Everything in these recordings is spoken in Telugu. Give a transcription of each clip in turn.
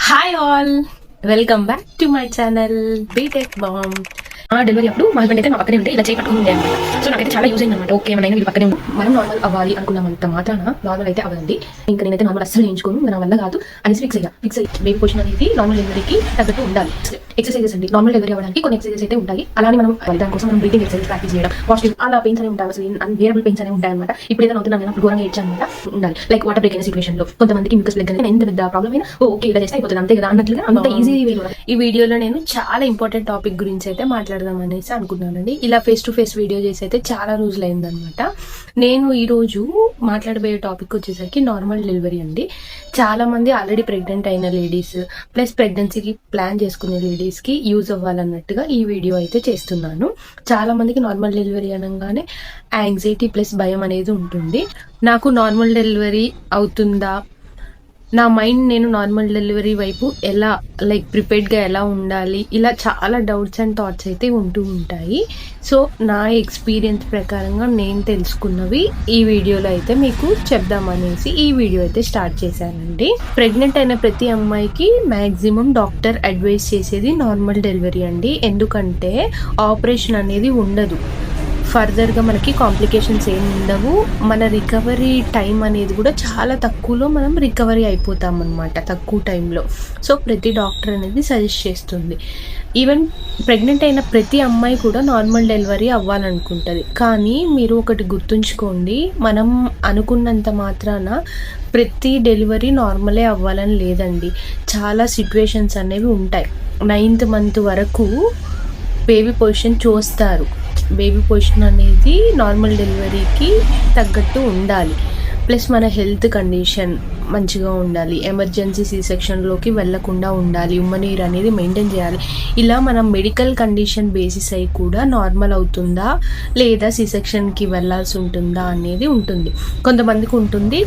Hi all, welcome back to my channel BTech bam. Delivery అప్పుడు మా హస్బెండ్ అయితే నా పక్కనే ఉంటే ఇలా చేయబట్టుకుని ఉండే అనమాట. సో నాకైతే చాలా యూజ్ అయింది అనమాట. ఓకే, ఏమైనా వీళ్ళు పక్కనే మనం నార్మల్ అవ్వాలి అనుకున్నంత మాత్రాన నార్మల్ అయితే అవ్వదండి. ఇంకా నేనైతే నార్మల్ అస్సలు చేయించుకోను, నా వల్ల కాదు అని ఫిక్స్ అయ్యి బేబీ పొజిషన్ అనేది నార్మల్ డెలివరీకి తగ్గట్టు ఉండాలి. ఎక్సర్సైజెస్ అండి, నార్మల్ డెలివరీ అవ్వడానికి కొన్ని ఎక్సర్సైజెస్ అయితే ఉంటాయి. అలానే మనం దానికోసం మనం బ్రీతింగ్ ఎక్సర్సైజ్ ప్రాక్టీస్ చేయడం, పాజిటివ్ అలా పెయిన్స్ అనేవి ఉంటాయి, అసలు అన్బేరబుల్ పెయిన్స్ అనేవి ఉంటాయి అనమాట. ఇప్పుడు ఏదైనా అవుతున్నాను నేను ఘోరంగా ఏడ్చాను అనమాట. ఉండాలి లైక్ వాటర్ బ్రేక్ అయిన సిచ్యువేషన్ లో కొంతమందికి మిక్స్ బ్లడ్ ఎంత పెద్ద ప్రాబ్లం అయినా ఓకే ఇలా చేస్తే అయిపోతుంది అంతే కదా అన్నట్లుగా అంత ఈజీ. ఈ వీడియోలో నేను చాలా ఇంపార్టెంట్ టాపిక్ గురించి అయితే మాట్లాడదాం అనేసి అనుకున్నానండి. ఇలా ఫేస్ టు ఫేస్ వీడియో చేసి అయితే చాలా రోజులు అయిందనమాట. నేను ఈరోజు మాట్లాడబోయే టాపిక్ వచ్చేసరికి నార్మల్ డెలివరీ అండి. చాలా మంది ఆల్రెడీ ప్రెగ్నెంట్ అయిన లేడీస్ ప్లస్ ప్రెగ్నెన్సీకి ప్లాన్ చేసుకునే లేడీస్ కి యూజ్ అవ్వాలన్నట్టుగా ఈ వీడియో అయితే చేస్తున్నాను. చాలా మందికి నార్మల్ డెలివరీ అనగానే యాంగ్జైటీ ప్లస్ భయం అనేది ఉంటుంది. నాకు నార్మల్ డెలివరీ అవుతుందా, నా మైండ్ నేను నార్మల్ డెలివరీ వైపు ఎలా ప్రిపేర్డ్గా ఎలా ఉండాలి, ఇలా చాలా డౌట్స్ అండ్ థాట్స్ అయితే ఉంటూ ఉంటాయి. సో నా ఎక్స్పీరియన్స్ ప్రకారంగా నేను తెలుసుకున్నవి ఈ వీడియోలో అయితే మీకు చెప్దామనేసి ఈ వీడియో అయితే స్టార్ట్ చేశానండి. ప్రెగ్నెంట్ అయిన ప్రతి అమ్మాయికి మ్యాక్సిమం డాక్టర్ అడ్వైస్ చేసేది నార్మల్ డెలివరీ అండి. ఎందుకంటే ఆపరేషన్ అనేది ఉండదు, ఫర్దర్గా మనకి కాంప్లికేషన్స్ ఏమి ఉండవు, మన రికవరీ టైం అనేది కూడా చాలా తక్కువలో మనం రికవరీ అయిపోతాం అనమాట, తక్కువ టైంలో. సో ప్రతి డాక్టర్ అనేది సజెస్ట్ చేస్తుంది. ఈవెన్ ప్రెగ్నెంట్ అయిన ప్రతి అమ్మాయి కూడా నార్మల్ డెలివరీ అవ్వాలనుకుంటుంది. కానీ మీరు ఒకటి గుర్తుంచుకోండి, మనం అనుకున్నంత మాత్రాన ప్రతి డెలివరీ నార్మలే అవ్వాలని లేదండి. చాలా సిచ్యువేషన్స్ అనేవి ఉంటాయి. 9th మంత్ వరకు బేబీ పొజిషన్ చూస్తారు. బేబీ పొజిషన్ అనేది నార్మల్ డెలివరీకి తగ్గట్టు ఉండాలి. ప్లస్ మన హెల్త్ కండిషన్ మంచిగా ఉండాలి, ఎమర్జెన్సీ సి సెక్షన్లోకి వెళ్లకుండా ఉండాలి, ఉమ్మనీరు అనేది మెయింటైన్ చేయాలి. ఇలా మనం మెడికల్ కండిషన్ బేసిస్ అయి కూడా నార్మల్ అవుతుందా లేదా సి సెక్షన్కి వెళ్ళాల్సి ఉంటుందా అనేది ఉంటుంది. కొంతమందికి ఉంటుంది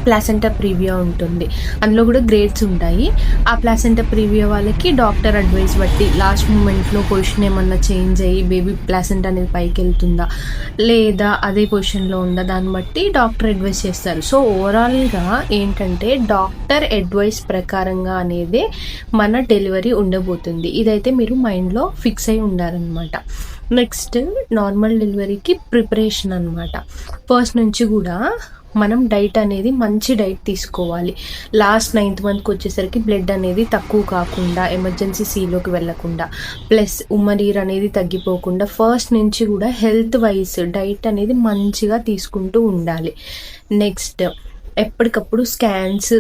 ప్లాసెంటా ప్రీవియా ఉంటుంది, అందులో కూడా గ్రేడ్స్ ఉంటాయి. ఆ ప్లాసెంటా ప్రీవియా వాళ్ళకి డాక్టర్ అడ్వైస్ బట్టి లాస్ట్ మూమెంట్లో పొజిషన్ ఏమన్నా చేంజ్ అయ్యి బేబీ ప్లాసెంటా అనేది పైకి వెళ్తుందా లేదా అదే పొజిషన్లో ఉందా దాన్ని బట్టి డాక్టర్ అడ్వైస్ చేస్తారు. సో ఓవరాల్గా ఏంటంటే డాక్టర్ అడ్వైస్ ప్రకారంగా అనేది మన డెలివరీ ఉండబోతుంది. ఇదైతే మీరు మైండ్లో ఫిక్స్ అయి ఉండాలన్నమాట. నెక్స్ట్ నార్మల్ డెలివరీకి ప్రిపరేషన్ అనమాట. ఫస్ట్ నుంచి కూడా మనం డైట్ అనేది మంచి డైట్ తీసుకోవాలి. లాస్ట్ 9th మంత్కి వచ్చేసరికి బ్లడ్ అనేది తక్కువ కాకుండా, ఎమర్జెన్సీ సీలోకి వెళ్ళకుండా, ప్లస్ ఉమ్మనీరు అనేది తగ్గిపోకుండా ఫస్ట్ నుంచి కూడా హెల్త్ వైజ్ డైట్ అనేది మంచిగా తీసుకుంటూ ఉండాలి. నెక్స్ట్ ఎప్పటికప్పుడు స్కాన్స్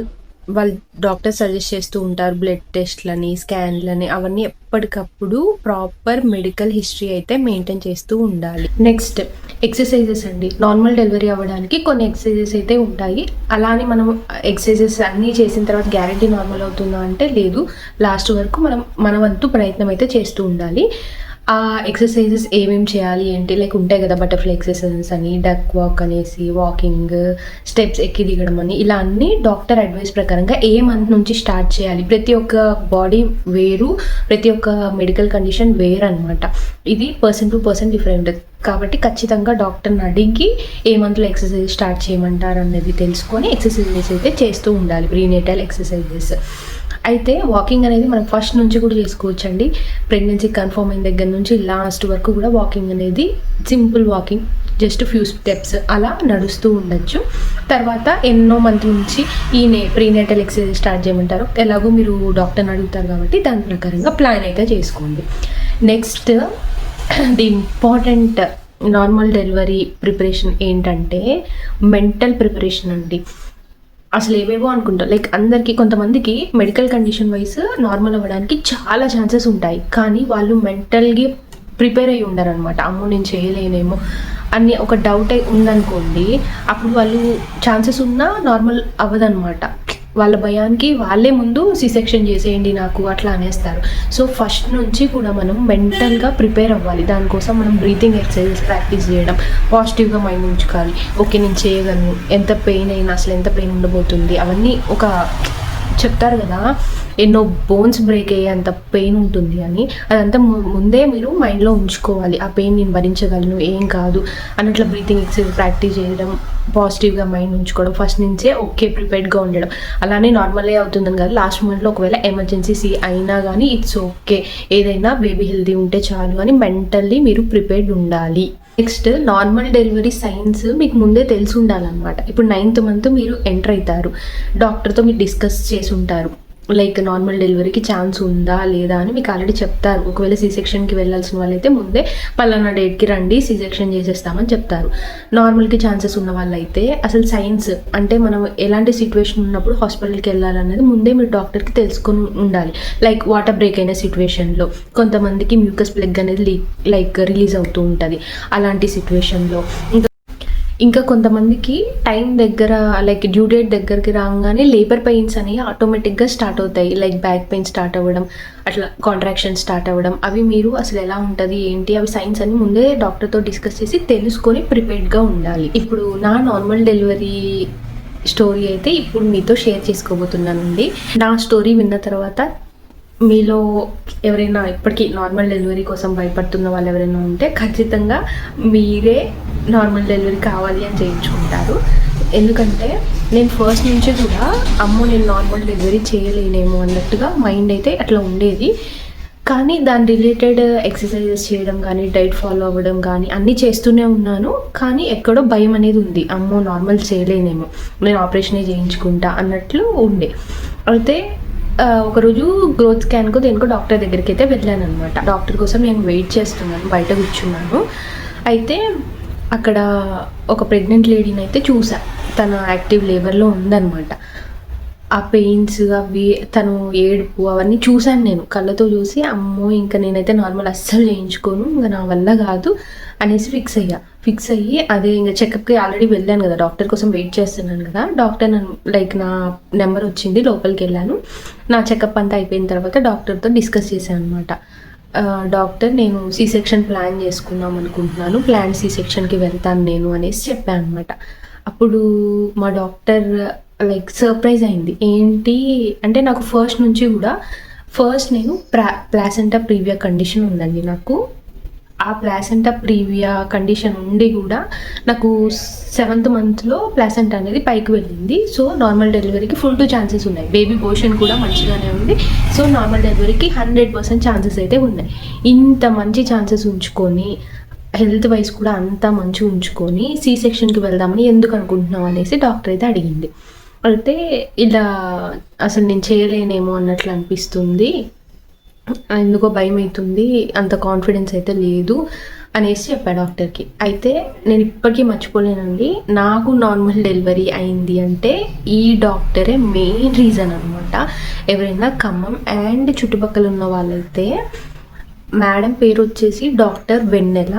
వాళ్ళు డాక్టర్ సజెస్ట్ చేస్తూ ఉంటారు, బ్లడ్ టెస్ట్లని స్కాన్లని అవన్నీ ఎప్పటికప్పుడు ప్రాపర్ మెడికల్ హిస్టరీ అయితే మెయింటైన్ చేస్తూ ఉండాలి. నెక్స్ట్ ఎక్సర్సైజెస్ అండి. నార్మల్ డెలివరీ అవ్వడానికి కొన్ని ఎక్సర్సైజెస్ అయితే ఉంటాయి. అలానే మనం ఎక్సర్సైజెస్ అన్నీ చేసిన తర్వాత గ్యారంటీ నార్మల్ అవుతుందా అంటే లేదు. లాస్ట్ వరకు మనం మన వంతు ప్రయత్నం అయితే చేస్తూ ఉండాలి. ఆ ఎక్సర్సైజెస్ ఏమేమి చేయాలి ఏంటి ఉంటాయి కదా, బటర్ఫ్లై ఎక్సర్సైజెస్ అని, డక్ వాక్ అనేసి, వాకింగ్, స్టెప్స్ ఎక్కి దిగడం అని, ఇలా అన్ని డాక్టర్ అడ్వైస్ ప్రకారంగా ఏ మంత్ నుంచి స్టార్ట్ చేయాలి. ప్రతి ఒక్క బాడీ వేరు, ప్రతి ఒక్క మెడికల్ కండిషన్ వేరు అనమాట. ఇది పర్సన్ టు పర్సన్ డిఫరెంట్ కాబట్టి ఖచ్చితంగా డాక్టర్ని అడిగి ఏ మంత్లో ఎక్సర్సైజ్ స్టార్ట్ చేయమంటారు అనేది తెలుసుకొని ఎక్సర్సైజెస్ అయితే చేస్తూ ఉండాలి, ప్రీనేటల్ ఎక్సర్సైజెస్. అయితే వాకింగ్ అనేది మనం ఫస్ట్ నుంచి కూడా చేసుకోవచ్చు అండి. ప్రెగ్నెన్సీ కన్ఫర్మ్ అయిన దగ్గర నుంచి లాస్ట్ వరకు కూడా వాకింగ్ అనేది simple walking, just few steps అలా నడుస్తూ ఉండొచ్చు. తర్వాత ఎన్నో మంత్ నుంచి ఈ ప్రీనేటల్ ఎక్సర్సైజ్ స్టార్ట్ చేయమంటారు. ఎలాగో మీరు డాక్టర్ని అడుగుతారు కాబట్టి దాని ప్రకారంగా ప్లాన్ అయితే చేసుకోండి. Next the important normal delivery preparation ఏంటంటే మెంటల్ ప్రిపరేషన్ అండి. అసలు ఏవేవో అనుకుంటాం, అందరికీ కొంతమందికి మెడికల్ కండిషన్ వైజ్ నార్మల్ అవ్వడానికి చాలా ఛాన్సెస్ ఉంటాయి, కానీ వాళ్ళు మెంటల్గా ప్రిపేర్ అయ్యి ఉండరు అనమాట. అమ్మో నేను చేయలేనేమో అని ఒక డౌట్ అయి ఉందనుకోండి, అప్పుడు వాళ్ళు ఛాన్సెస్ ఉన్నా నార్మల్ అవ్వదన్నమాట. వాళ్ళ భయానికి వాళ్ళే ముందు సి సెక్షన్ చేసేయండి నాకు అట్లా అనేస్తారు. సో ఫస్ట్ నుంచి కూడా మనం మెంటల్గా ప్రిపేర్ అవ్వాలి. దానికోసం మనం బ్రీతింగ్ ఎక్సర్సైజెస్ ప్రాక్టీస్ చేయడం, పాజిటివ్గా మైండ్ ఉంచుకోవాలి. ఓకే నేను చేయగలను, ఎంత పెయిన్ అయినా అసలు ఎంత పెయిన్ ఉండబోతుంది అవన్నీ ఒక చెప్తారు కదా ఎన్నో బోన్స్ బ్రేక్ అయ్యేంత పెయిన్ ఉంటుంది అని, అదంతా ముందే మీరు మైండ్లో ఉంచుకోవాలి. ఆ పెయిన్ నేను భరించగలను, ఏం కాదు అన్నట్లు బ్రీతింగ్ ఎక్సర్సైజ్ ప్రాక్టీస్ చేయడం, పాజిటివ్గా మైండ్ ఉంచుకోవడం, ఫస్ట్ నుంచే ఓకే ప్రిపేర్డ్గా ఉండడం. అలానే నార్మలే అవుతుందని కాదు, లాస్ట్ మూమెంట్లో ఒకవేళ ఎమర్జెన్సీ అయినా కానీ ఇట్స్ ఓకే, ఏదైనా బేబీ హెల్తీ ఉంటే చాలు అని మెంటల్లీ మీరు ప్రిపేర్డ్ ఉండాలి. నెక్స్ట్ నార్మల్ డెలివరీ సైన్స్ మీకు ముందే తెలిసి ఉండాలన్నమాట. ఇప్పుడు 9th మంత్ మీరు ఎంటర్ అవుతారు, డాక్టర్తో మీరు డిస్కస్ చేసి ఉంటారు లైక్ నార్మల్ డెలివరీకి ఛాన్స్ ఉందా లేదా అని మీకు ఆల్రెడీ చెప్తారు. ఒకవేళ సీసెక్షన్కి వెళ్ళాల్సిన వాళ్ళైతే ముందే పలానా డేట్కి రండి సీసెక్షన్ చేసేస్తామని చెప్తారు. నార్మల్కి ఛాన్సెస్ ఉన్న వాళ్ళైతే అసలు సైన్స్ అంటే మనం ఎలాంటి సిచ్యువేషన్ ఉన్నప్పుడు హాస్పిటల్కి వెళ్ళాలనేది ముందే మీరు డాక్టర్కి తెలుసుకొని ఉండాలి. లైక్ వాటర్ బ్రేక్ అయిన సిచ్యువేషన్లో కొంతమందికి మ్యూకస్ ప్లగ్ అనేది రిలీజ్ అవుతూ ఉంటుంది. అలాంటి సిచ్యువేషన్లో ఇంకా కొంతమందికి టైం దగ్గర లైక్ డ్యూ డేట్ దగ్గరికి రాగానే లేబర్ పెయిన్స్ అనేవి ఆటోమేటిక్గా స్టార్ట్ అవుతాయి. లైక్ బ్యాక్ పెయిన్ స్టార్ట్ అవ్వడం, అట్లా కాంట్రాక్షన్ స్టార్ట్ అవ్వడం, అవి మీరు అసలు ఎలా ఉంటుంది ఏంటి అవి సైన్స్ అని ముందే డాక్టర్తో డిస్కస్ చేసి తెలుసుకొని ప్రిపేర్డ్గా ఉండాలి. ఇప్పుడు నా నార్మల్ డెలివరీ స్టోరీ అయితే ఇప్పుడు మీతో షేర్ చేసుకోబోతున్నానండి. నా స్టోరీ విన్న తర్వాత మీలో ఎవరైనా ఇప్పటికీ నార్మల్ డెలివరీ కోసం భయపడుతున్న వాళ్ళు ఎవరైనా ఉంటే ఖచ్చితంగా మీరే నార్మల్ డెలివరీ కావాలి అని చేయించుకుంటారు. ఎందుకంటే నేను ఫస్ట్ నుంచి కూడా అమ్మో నేను నార్మల్ డెలివరీ చేయలేనేమో అన్నట్టుగా మైండ్ అయితే అట్లా ఉండేది. కానీ దాని రిలేటెడ్ ఎక్సర్సైజెస్ చేయడం కానీ డైట్ ఫాలో అవ్వడం కానీ అన్నీ చేస్తూనే ఉన్నాను. కానీ ఎక్కడో భయం అనేది ఉంది, అమ్మో నార్మల్ చేయలేనేమో, నేను ఆపరేషనే చేయించుకుంటా అన్నట్లు ఉండే. అయితే ఒకరోజు గ్రోత్ స్కాన్కు దేనికో డాక్టర్ దగ్గరికి అయితే వెళ్ళాను అనమాట. డాక్టర్ కోసం నేను వెయిట్ చేస్తున్నాను, బయట కూర్చున్నాను. అయితే అక్కడ ఒక ప్రెగ్నెంట్ లేడీని అయితే చూసా, తన యాక్టివ్ లేబర్లో ఉందన్నమాట. ఆ పెయిన్స్ అవి తను ఏడుపు అవన్నీ చూశాను నేను కళ్ళతో చూసి, అమ్మో ఇంకా నేనైతే నార్మల్ అస్సలు చేయించుకోను, ఇంకా నా వల్ల కాదు అనేసి ఫిక్స్ అయ్యి అదే ఇంకా చెకప్కి ఆల్రెడీ వెళ్ళాను కదా, డాక్టర్ కోసం వెయిట్ చేస్తున్నాను కదా. డాక్టర్ నన్ను నా నెంబర్ వచ్చింది, లోపలికి వెళ్ళాను. నా చెకప్ అంతా అయిపోయిన తర్వాత డాక్టర్తో డిస్కస్ చేశాను అనమాట. డాక్టర్ నేను సి సెక్షన్ ప్లాన్ చేసుకుందాం అనుకుంటున్నాను, ప్లాన్ సి సెక్షన్కి వెళ్తాను నేను అనేసి చెప్పాను అనమాట. అప్పుడు మా డాక్టర్ సర్ప్రైజ్ అయింది. ఏంటి అంటే నాకు ఫస్ట్ నుంచి కూడా నేను ప్లాసెంటా ప్రీవియా కండిషన్ ఉందండి. నాకు ఆ ప్లాసెంటా ప్రీవియా కండిషన్ ఉండి కూడా నాకు 7th మంత్లో ప్లాసెంటా అనేది పైకి వెళ్ళింది. సో నార్మల్ డెలివరీకి ఫుల్ 2 ఛాన్సెస్ ఉన్నాయి. బేబీ పోర్షన్ కూడా మంచిగానే ఉంది. సో నార్మల్ డెలివరీకి 100% ఛాన్సెస్ అయితే ఉన్నాయి. ఇంత మంచి ఛాన్సెస్ ఉంచుకొని హెల్త్ వైజ్ కూడా అంతా మంచిగా ఉంచుకొని సి సెక్షన్కి వెళ్దామని ఎందుకు అనుకుంటున్నావు అనేసి డాక్టర్ అయితే అడిగింది. అయితే ఇలా అసలు నేను చేయలేనేమో అన్నట్లు అనిపిస్తుంది, ఎందుకో భయం అవుతుంది, అంత కాన్ఫిడెన్స్ అయితే లేదు అనేసి చెప్పా డాక్టర్కి. అయితే నేను ఇప్పటికీ మర్చిపోలేనండి, నాకు నార్మల్ డెలివరీ అయింది అంటే ఈ డాక్టరే మెయిన్ రీజన్ అనమాట. ఎవరైనా ఖమ్మం అండ్ చుట్టుపక్కల ఉన్న వాళ్ళైతే, మేడం పేరు వచ్చేసి డాక్టర్ వెన్నెల,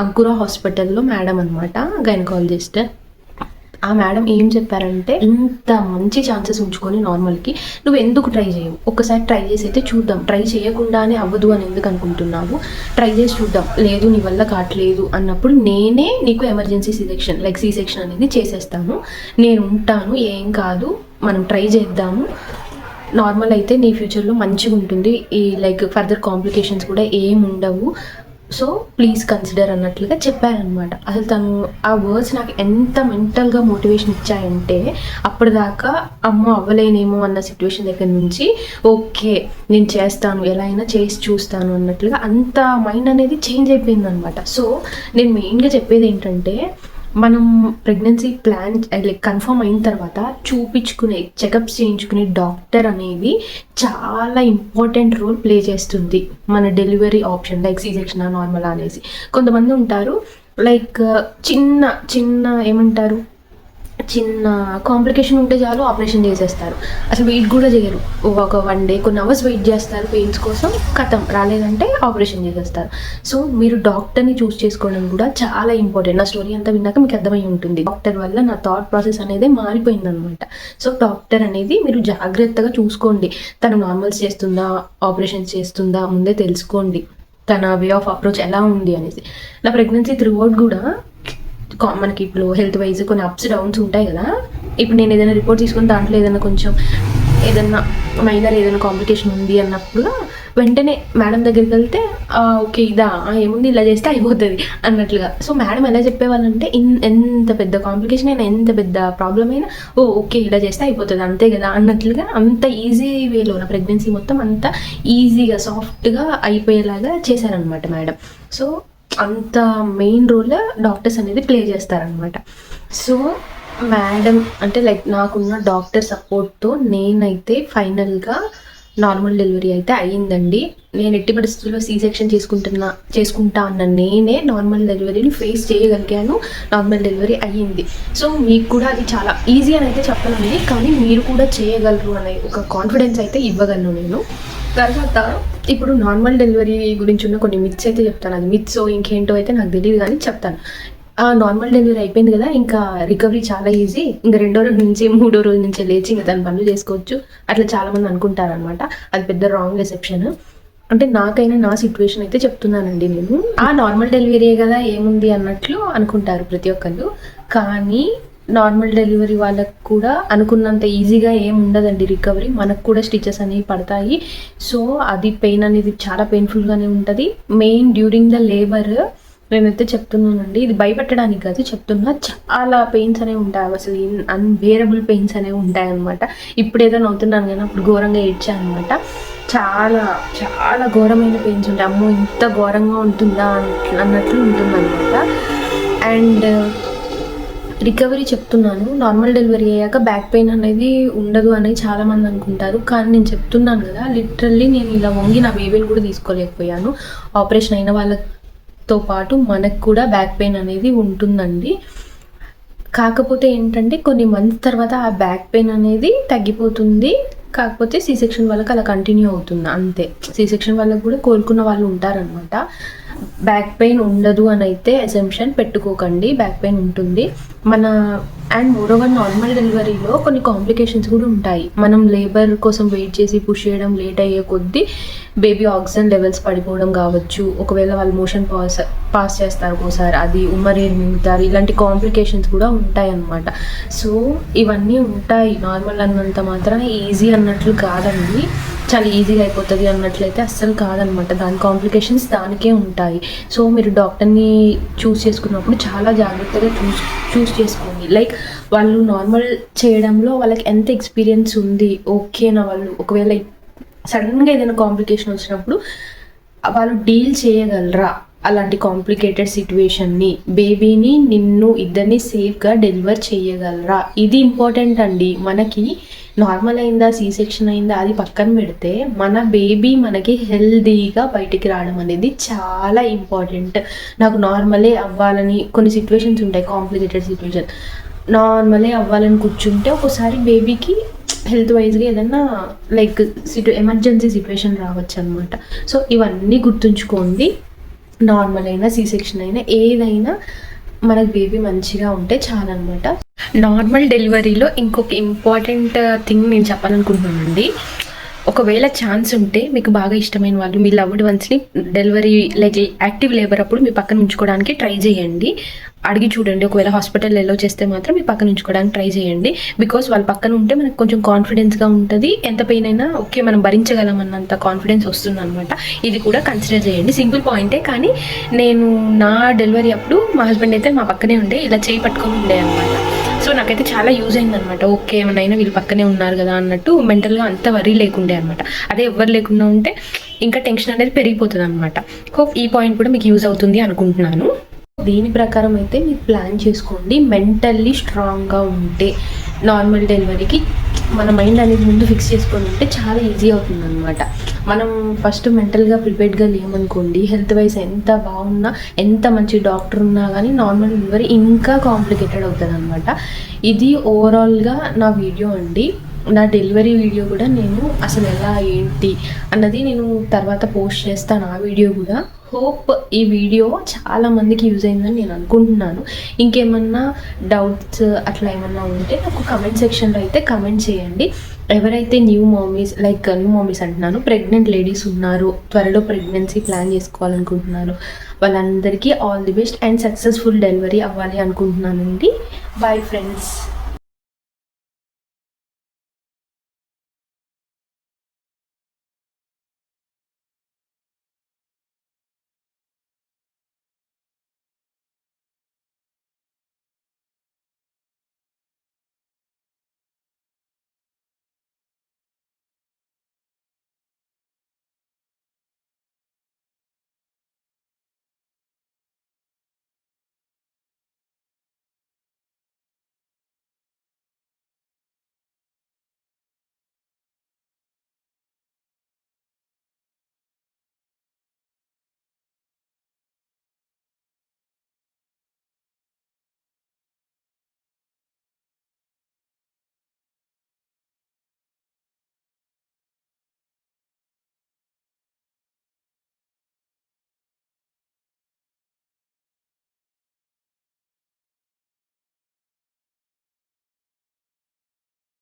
అంకుర హాస్పిటల్లో మేడం అనమాట, గైనకాలజిస్ట్. ఆ మేడం ఏం చెప్పారంటే, ఇంత మంచి ఛాన్సెస్ ఉంచుకొని నార్మల్కి నువ్వు ఎందుకు ట్రై చేయవు, ఒక్కసారి ట్రై చేసి అయితే చూద్దాం, ట్రై చేయకుండానే అవ్వదు అని ఎందుకు అనుకుంటున్నావు, ట్రై చేసి చూద్దాం, లేదు నీ వల్ల కావట్లేదు అన్నప్పుడు నేనే నీకు ఎమర్జెన్సీ సి సెక్షన్ అనేది చేసేస్తాను, నేను ఉంటాను, ఏం కాదు మనం ట్రై చేద్దాము, నార్మల్ అయితే నీ ఫ్యూచర్లో మంచిగా ఉంటుంది, ఈ ఫర్దర్ కాంప్లికేషన్స్ కూడా ఏం ఉండవు, సో ప్లీజ్ కన్సిడర్ అన్నట్లుగా చెప్పారనమాట. అసలు తను ఆ వర్డ్స్ నాకు ఎంత మెంటల్గా మోటివేషన్ ఇచ్చాయంటే, అప్పటిదాకా అమ్మో అవ్వలేనేమో అన్న సిచ్యువేషన్ దగ్గర నుంచి ఓకే నేను చేస్తాను, ఎలా అయినా చేసి చూస్తాను అన్నట్లుగా అంత మైండ్ అనేది చేంజ్ అయిపోయింది అనమాట. సో నేను మెయిన్గా చెప్పేది ఏంటంటే, మనం ప్రెగ్నెన్సీ ప్లాన్ కన్ఫర్మ్ అయిన తర్వాత చూపించుకునే చెకప్స్ చేయించుకునే డాక్టర్ అనేది చాలా ఇంపార్టెంట్ రోల్ ప్లే చేస్తుంది మన delivery option, C section normal అనేసి. కొంతమంది ఉంటారు చిన్న ఏమంటారు, చిన్న కాంప్లికేషన్ ఉంటే చాలు ఆపరేషన్ చేసేస్తారు, అసలు వెయిట్ కూడా చేయరు, ఒక 1 day కొన్ని అవర్స్ వెయిట్ చేస్తారు పెయిన్స్ కోసం, కథం రాలేదంటే ఆపరేషన్ చేసేస్తారు. సో మీరు డాక్టర్ని చూస్ చేసుకోవడం కూడా చాలా ఇంపార్టెంట్. నా స్టోరీ అంతా విన్నాక మీకు అర్థమై ఉంటుంది, డాక్టర్ వల్ల నా థాట్ ప్రాసెస్ అనేది మారిపోయింది అనమాట. సో డాక్టర్ అనేది మీరు జాగ్రత్తగా చూసుకోండి, తను నార్మల్స్ చేస్తుందా ఆపరేషన్స్ చేస్తుందా ముందే తెలుసుకోండి, తన వే ఆఫ్ అప్రోచ్ ఎలా ఉంది అనేసి. నా ప్రెగ్నెన్సీ త్రూఅవుట్ కూడా మనకి ఇప్పుడు హెల్త్ వైజ్ కొన్ని అప్స్ డౌన్స్ ఉంటాయి కదా, ఇప్పుడు నేను ఏదైనా రిపోర్ట్ తీసుకుని దాంట్లో ఏదైనా కొంచెం ఏదన్నా మైనర్ ఏదైనా కాంప్లికేషన్ ఉంది అన్నప్పుడు వెంటనే మేడం దగ్గరికి వెళ్తే ఓకే ఇదా ఏముంది ఇలా చేస్తే అయిపోతుంది అన్నట్లుగా. సో మేడం ఎలా చెప్పేవాళ్ళంటే ఎంత పెద్ద కాంప్లికేషన్ అయినా ఎంత పెద్ద ప్రాబ్లం అయినా ఓకే ఇలా చేస్తే అయిపోతుంది అంతే కదా అన్నట్లుగా, అంత ఈజీ వేలో నా ప్రెగ్నెన్సీ మొత్తం అంత ఈజీగా సాఫ్ట్గా అయిపోయేలాగా చేశారనమాట మేడం. సో అంత మెయిన్ రోల్ డాక్టర్స్ అనేది ప్లే చేస్తారనమాట. సో మేడం అంటే లైక్ నాకున్న డాక్టర్ సపోర్ట్తో నేనైతే ఫైనల్గా నార్మల్ డెలివరీ అయితే అయ్యిందండి. నేను ఎట్టి పరిస్థితుల్లో సీసెక్షన్ చేసుకుంటా అన్న నేనే నార్మల్ డెలివరీని ఫేస్ చేయగలిగాను. నార్మల్ డెలివరీ అయ్యింది. సో మీకు కూడా అది చాలా ఈజీ అని అయితే చెప్పనండి, కానీ మీరు కూడా చేయగలరు అనే ఒక కాన్ఫిడెన్స్ అయితే ఇవ్వగలను నేను. తర్వాత ఇప్పుడు నార్మల్ డెలివరీ గురించి ఉన్న కొన్ని మిత్స్ అయితే చెప్తాను. అది మిత్స్ ఇంకేంటో అయితే నాకు తెలియదు కానీ చెప్తాను. నార్మల్ డెలివరీ అయిపోయింది కదా, ఇంకా రికవరీ చాలా ఈజీ, ఇంకా 2వ రోజు నుంచి 3వ రోజు నుంచి లేచి ఇంకా దాని పనులు చేసుకోవచ్చు అట్లా చాలామంది అనుకుంటారనమాట. అది పెద్ద రాంగ్ రిసెప్షన్. అంటే నాకైనా నా సిచ్యువేషన్ అయితే చెప్తున్నానండి నేను. నార్మల్ డెలివరీ కదా ఏముంది అన్నట్లు అనుకుంటారు ప్రతి ఒక్కళ్ళు, కానీ నార్మల్ డెలివరీ వాళ్ళకు కూడా అనుకున్నంత ఈజీగా ఏం ఉండదండి రికవరీ. మనకు కూడా స్టిచెస్ అనేవి పడతాయి. సో అది పెయిన్ అనేది చాలా పెయిన్ఫుల్గానే ఉంటుంది. మెయిన్ డ్యూరింగ్ ద లేబర్ నేనైతే చెప్తున్నానండి, ఇది భయపెట్టడానికి కాదు చెప్తున్నా, చాలా పెయిన్స్ అనేవి ఉంటాయి, అసలు అన్బేరబుల్ పెయిన్స్ అనేవి ఉంటాయి అనమాట. ఇప్పుడు ఏదో నవ్వుతున్నాను కానీ అప్పుడు ఘోరంగా ఏడ్చాను అనమాట. చాలా చాలా ఘోరమైన పెయిన్స్ ఉంటాయి. అమ్మో ఇంత ఘోరంగా ఉంటుందా అన్నట్లు ఉంటుందన్నమాట. అండ్ రికవరీ చెప్తున్నాను, నార్మల్ డెలివరీ అయ్యాక బ్యాక్ పెయిన్ అనేది ఉండదు అని చాలామంది అనుకుంటారు, కానీ నేను చెప్తున్నాను కదా లిటరల్లీ నేను ఇలా వంగి నా బేబీని కూడా తీసుకోలేకపోయాను. ఆపరేషన్ అయిన వాళ్ళతో పాటు మనకు కూడా బ్యాక్ పెయిన్ అనేది ఉంటుందండి. కాకపోతే ఏంటంటే కొన్ని మంత్స్ తర్వాత ఆ బ్యాక్ పెయిన్ అనేది తగ్గిపోతుంది. కాకపోతే సీసెక్షన్ వాళ్ళకి అలా కంటిన్యూ అవుతుంది అంతే. సీసెక్షన్ వాళ్ళకి కూడా కోలుకున్న వాళ్ళు ఉంటారనమాట. బ్యాక్ పెయిన్ ఉండదు అని అయితే అసంప్షన్ పెట్టుకోకండి, బ్యాక్ పెయిన్ ఉంటుంది అండ్ మోరోవర్ నార్మల్ డెలివరీలో కొన్ని కాంప్లికేషన్స్ కూడా ఉంటాయి. మనం లేబర్ కోసం వెయిట్ చేసి పుష్ చేయడం లేట్ అయ్యే కొద్దీ బేబీ ఆక్సిజన్ లెవెల్స్ పడిపోవడం కావచ్చు, ఒకవేళ వాళ్ళు మోషన్ పాస్ చేస్తారు ఒకసారి అది ఉమ్మరేరు మింగుతారు, ఇలాంటి కాంప్లికేషన్స్ కూడా ఉంటాయి అన్నమాట. సో ఇవన్నీ ఉంటాయి. నార్మల్ అన్నంత మాత్రం ఈజీ అన్నట్లు కాదండి, చాలా ఈజీగా అయిపోతుంది అన్నట్లయితే అస్సలు కాదనమాట. దాని కాంప్లికేషన్స్ దానికే ఉంటాయి. సో మీరు డాక్టర్ని చూస్ చేసుకున్నప్పుడు చాలా జాగ్రత్తగా చూస్ చేసుకోండి. లైక్ వాళ్ళు నార్మల్ చేయడంలో వాళ్ళకి ఎంత ఎక్స్పీరియన్స్ ఉంది, ఓకేనా, వాళ్ళు ఒకవేళ సడన్గా ఏదైనా కాంప్లికేషన్ వచ్చినప్పుడు వాళ్ళు డీల్ చేయగలరా అలాంటి కాంప్లికేటెడ్ సిచ్యువేషన్ని, బేబీని ఇద్దరిని సేఫ్గా డెలివర్ చేయగలరా, ఇది ఇంపార్టెంట్ అండి. మనకి నార్మల్ అయిందా సీసెక్షన్ అయిందా అది పక్కన పెడితే మన బేబీ మనకి హెల్దీగా బయటికి రావడం అనేది చాలా ఇంపార్టెంట్. నాకు నార్మలే అవ్వాలని కొన్ని సిచ్యువేషన్స్ ఉంటాయి, కాంప్లికేటెడ్ సిచ్యువేషన్, నార్మలే అవ్వాలని కూర్చుంటే ఒకసారి బేబీకి హెల్త్ వైజ్గా ఏదైనా లైక్ ఎమర్జెన్సీ సిచ్యువేషన్ రావచ్చు అనమాట. సో ఇవన్నీ గుర్తుంచుకోండి. నార్మల్ అయినా సీసెక్షన్ అయినా ఏదైనా మనకు బేబీ మంచిగా ఉంటే చాలన్నమాట. నార్మల్ డెలివరీలో ఇంకొక ఇంపార్టెంట్ థింగ్ నేను చెప్పాలనుకుంటున్నానండి. ఒకవేళ ఛాన్స్ ఉంటే మీకు బాగా ఇష్టమైన వాళ్ళు మీ లవ్డ్ వన్స్ని డెలివరీ లైక్ యాక్టివ్ లేబర్ అప్పుడు మీ పక్కన ఉంచుకోవడానికి ట్రై చేయండి. అడిగి చూడండి, ఒకవేళ హాస్పిటల్ ఎలో చేస్తే మాత్రం మీ పక్కన ఉంచుకోవడానికి ట్రై చేయండి. బికాస్ వాళ్ళ పక్కన ఉంటే మనకు కొంచెం కాన్ఫిడెన్స్గా ఉంటుంది, ఎంత పెయిన్ అయినా ఓకే మనం భరించగలం అన్నంత కాన్ఫిడెన్స్ వస్తుంది అనమాట. ఇది కూడా కన్సిడర్ చేయండి. సింపుల్ పాయింటే, కానీ నేను నా డెలివరీ అప్పుడు మా హస్బెండ్ అయితే మా పక్కనే ఉండే, ఇలా చేయి పట్టుకొని ఉండే అనమాట. సో నాకైతే చాలా యూజ్ అయిందనమాట. ఓకే ఏమైనా వీళ్ళు పక్కనే ఉన్నారు కదా అన్నట్టు మెంటల్గా అంత వరీ లేకుండే అనమాట. అదే ఎవరు లేకుండా ఉంటే ఇంకా టెన్షన్ అనేది పెరిగిపోతుంది అనమాట. హోప్ ఈ పాయింట్ కూడా మీకు యూజ్ అవుతుంది అనుకుంటున్నాను. దీని ప్రకారం అయితే మీరు ప్లాన్ చేసుకోండి. మెంటల్లీ స్ట్రాంగ్గా ఉంటే నార్మల్ డెలివరీకి మన మైండ్ అనేది ముందు ఫిక్స్ చేసుకొని ఉంటే చాలా ఈజీ అవుతుంది అనమాట. మనం ఫస్ట్ మెంటల్గా ప్రిపేర్డ్గా లేమనుకోండి, హెల్త్ వైజ్ ఎంత బాగున్నా ఎంత మంచి డాక్టర్ ఉన్నా కానీ నార్మల్ డెలివరీ ఇంకా కాంప్లికేటెడ్ అవుతుంది అనమాట. ఇది ఓవరాల్గా నా వీడియో అండి. నా డెలివరీ వీడియో కూడా నేను అసలు ఎలా ఏంటి అన్నది నేను తర్వాత పోస్ట్ చేస్తాను, ఆ వీడియో కూడా. హోప్ ఈ వీడియో చాలా మందికి యూజ్ అయిందని నేను అనుకుంటున్నాను. ఇంకేమన్నా డౌట్స్ అట్లా ఏమన్నా ఉంటే నాకు కమెంట్ సెక్షన్లో అయితే కమెంట్ చేయండి. ఎవరైతే న్యూ మామీస్ అంటున్నాను, ప్రెగ్నెంట్ లేడీస్ ఉన్నారు, త్వరలో ప్రెగ్నెన్సీ ప్లాన్ చేసుకోవాలనుకుంటున్నారు, వాళ్ళందరికీ all the best and successful delivery అవ్వాలి అనుకుంటున్నానండి. Bye friends.